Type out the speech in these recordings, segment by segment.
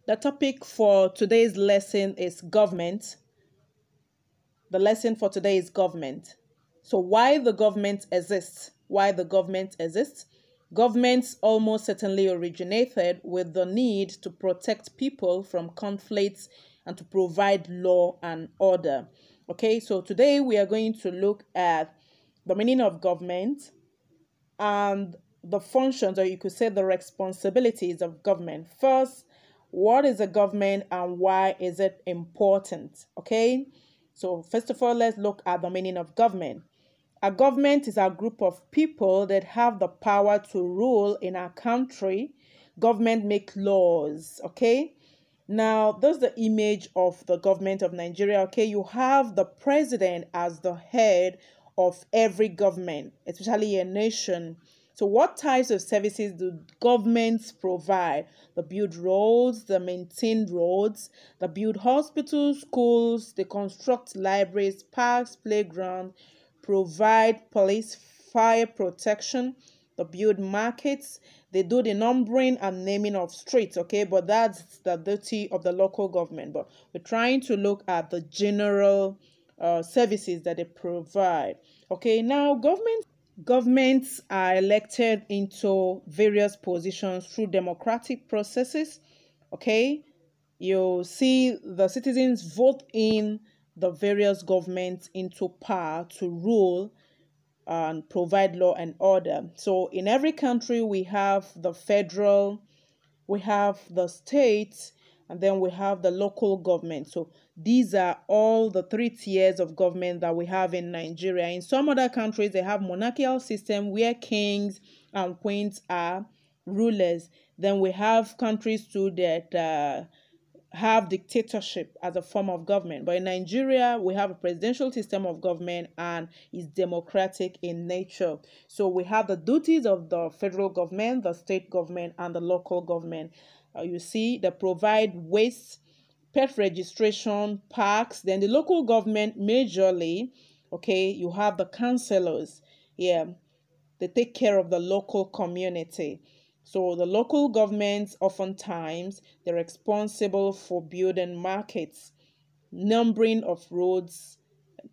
The topic for today's lesson is government. The lesson for today is government. So why the government exists? Why the government exists? Governments almost certainly originated with the need to protect people from conflicts and to provide law and order. Okay, so today we are going to look at the meaning of government and the functions, or you could say the responsibilities of government. First, what is a government and why is it important? Okay, so first of all, let's look at the meaning of government. A government is a group of people that have the power to rule in a country. Government make laws. Okay, now that's the image of the government of Nigeria. Okay, you have the president as the head of every government, especially a nation. So what types of services do governments provide? They build roads, they maintain roads, they build hospitals, schools, they construct libraries, parks, playgrounds, provide police, fire protection, they build markets, they do the numbering and naming of streets, okay? But that's the duty of the local government. But we're trying to look at the general services that they provide. Okay, now governments are elected into various positions through democratic processes. Okay, you see the citizens vote in the various governments into power to rule and provide law and order. So in every country we have the federal, we have the states, and then we have the local government. So these are all the three tiers of government that we have in Nigeria. In some other countries, they have monarchical system where kings and queens are rulers. Then we have countries too that have dictatorship as a form of government. But in Nigeria, we have a presidential system of government and is democratic in nature. So we have the duties of the federal government, the state government, and the local government. You see, they provide waste, pet registration, parks. Then the local government, majorly, okay, you have the councillors. Yeah, they take care of the local community. So the local governments, oftentimes, they're responsible for building markets, numbering of roads,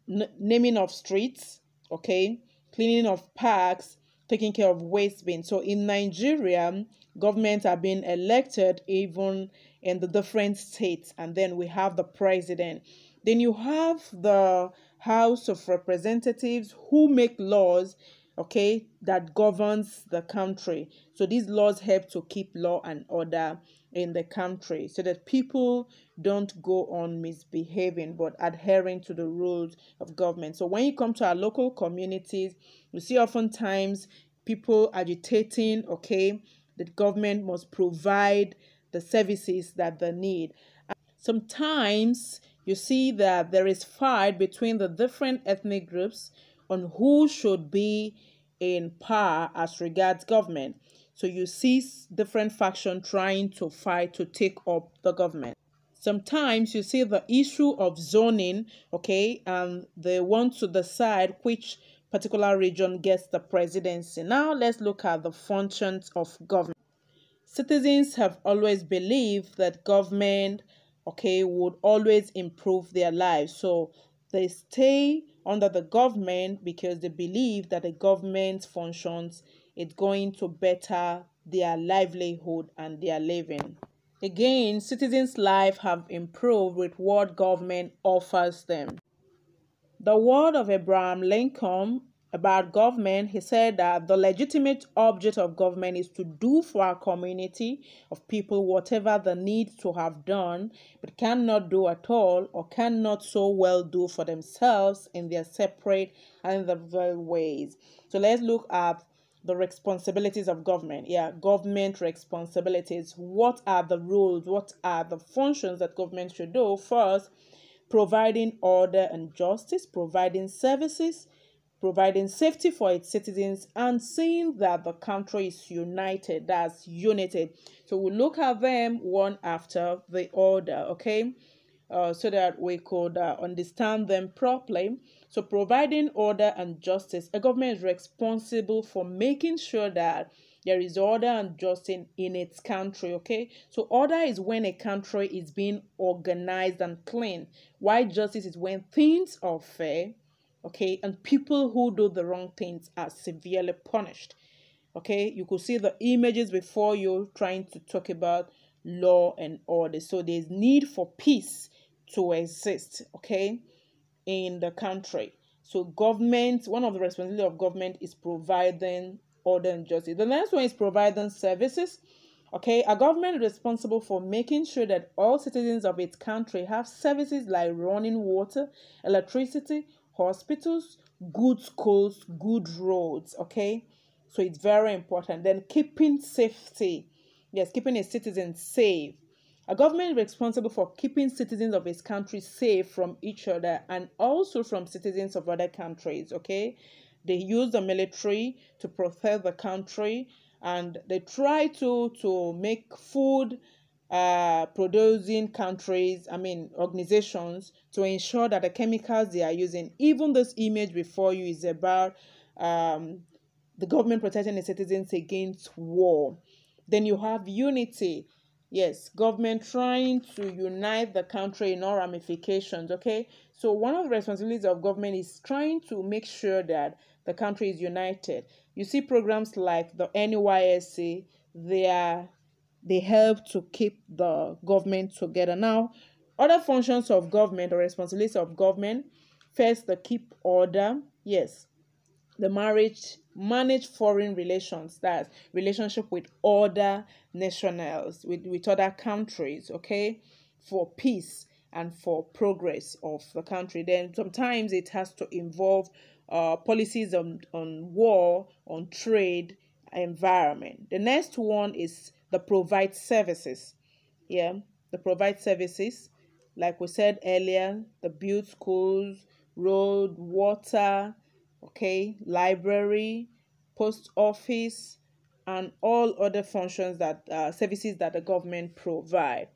naming of streets, okay, cleaning of parks, taking care of waste bins. So in Nigeria, governments are being elected even in the different states, and then we have the president. Then you have the House of Representatives who make laws, okay, that governs the country. So these laws help to keep law and order in the country so that people don't go on misbehaving but adhering to the rules of government. So when you come to our local communities, you see oftentimes people agitating, okay, that government must provide the services that they need. Sometimes you see that there is fight between the different ethnic groups on who should be in power as regards government. So you see different factions trying to fight to take up the government. Sometimes you see the issue of zoning, okay, and they want to decide which particular region gets the presidency. Now let's look at the functions of government. Citizens have always believed that government, okay, would always improve their lives. So they stay under the government because they believe that the government's functions is going to better their livelihood and their living. Again, citizens' life have improved with what government offers them. The word of Abraham Lincoln about government, he said that the legitimate object of government is to do for our community of people whatever they need to have done, but cannot do at all or cannot so well do for themselves in their separate and individual ways. So let's look at the responsibilities of government. Yeah, government responsibilities. What are the rules? What are the functions that government should do? First, providing order and justice, providing services, providing safety for its citizens, and seeing that the country is united, that's unity. So we'll look at them one after the other, okay? So that we could understand them properly. So providing order and justice, a government is responsible for making sure that There is order and justice in its country, okay? So order is when a country is being organized and clean, while justice is when things are fair, okay, and people who do the wrong things are severely punished. Okay, you could see the images before you trying to talk about law and order. So there's need for peace to exist, okay, in the country. So government, one of the responsibility of government is providing order and justice. The next one is providing services. Okay, a government is responsible for making sure that all citizens of its country have services like running water, electricity, hospitals, good schools, good roads. Okay, so it's very important. Then keeping safety. Yes, keeping a citizen safe. A government is responsible for keeping citizens of its country safe from each other and also from citizens of other countries, okay? They use the military to protect the country, and they try to make food producing countries, organizations, to ensure that the chemicals they are using, even this image before you is about the government protecting the citizens against war. Then you have unity. Yes, government trying to unite the country in all ramifications, okay? So one of the responsibilities of government is trying to make sure that the country is united. You see programs like the NYSC, they help to keep the government together. Now, other functions of government or responsibilities of government, first, the keep order. Yes, the manage foreign relations, that's relationship with other nationals, with other countries, okay, for peace and for progress of the country. Then sometimes it has to involve policies on war, on trade, environment. The next one is the provide services. Yeah, the provide services, like we said earlier, the build schools, road, water, okay, library, post office, and all other functions that services that the government provide.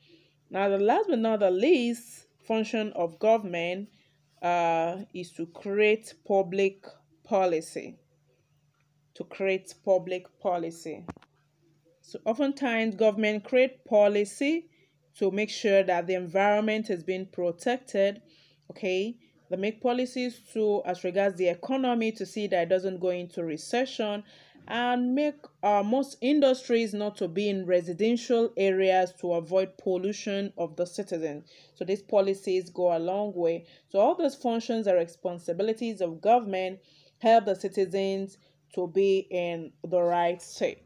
Now, the last but not the least function of government is to create public policy. To create public policy. So oftentimes government create policy to make sure that the environment is being protected, okay? They make policies to as regards the economy to see that it doesn't go into recession, and make most industries not to be in residential areas to avoid pollution of the citizens. So these policies go a long way. So all those functions and responsibilities of government help the citizens to be in the right state.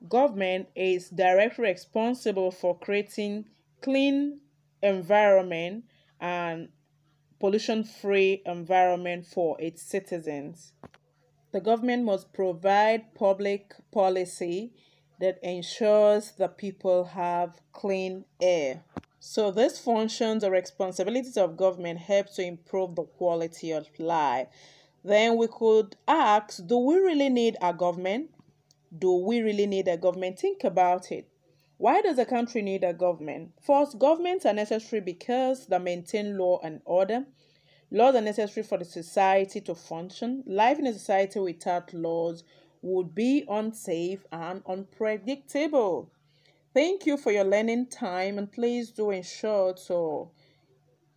Government is directly responsible for creating clean environment and pollution-free environment for its citizens. The government must provide public policy that ensures the people have clean air. So these functions or responsibilities of government help to improve the quality of life. Then we could ask, do we really need a government? Do we really need a government? Think about it. Why does a country need a government? First, governments are necessary because they maintain law and order. Laws are necessary for the society to function. Life in a society without laws would be unsafe and unpredictable. Thank you for your learning time, and please do ensure to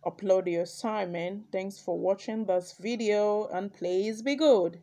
upload your assignment. Thanks for watching this video, and please be good.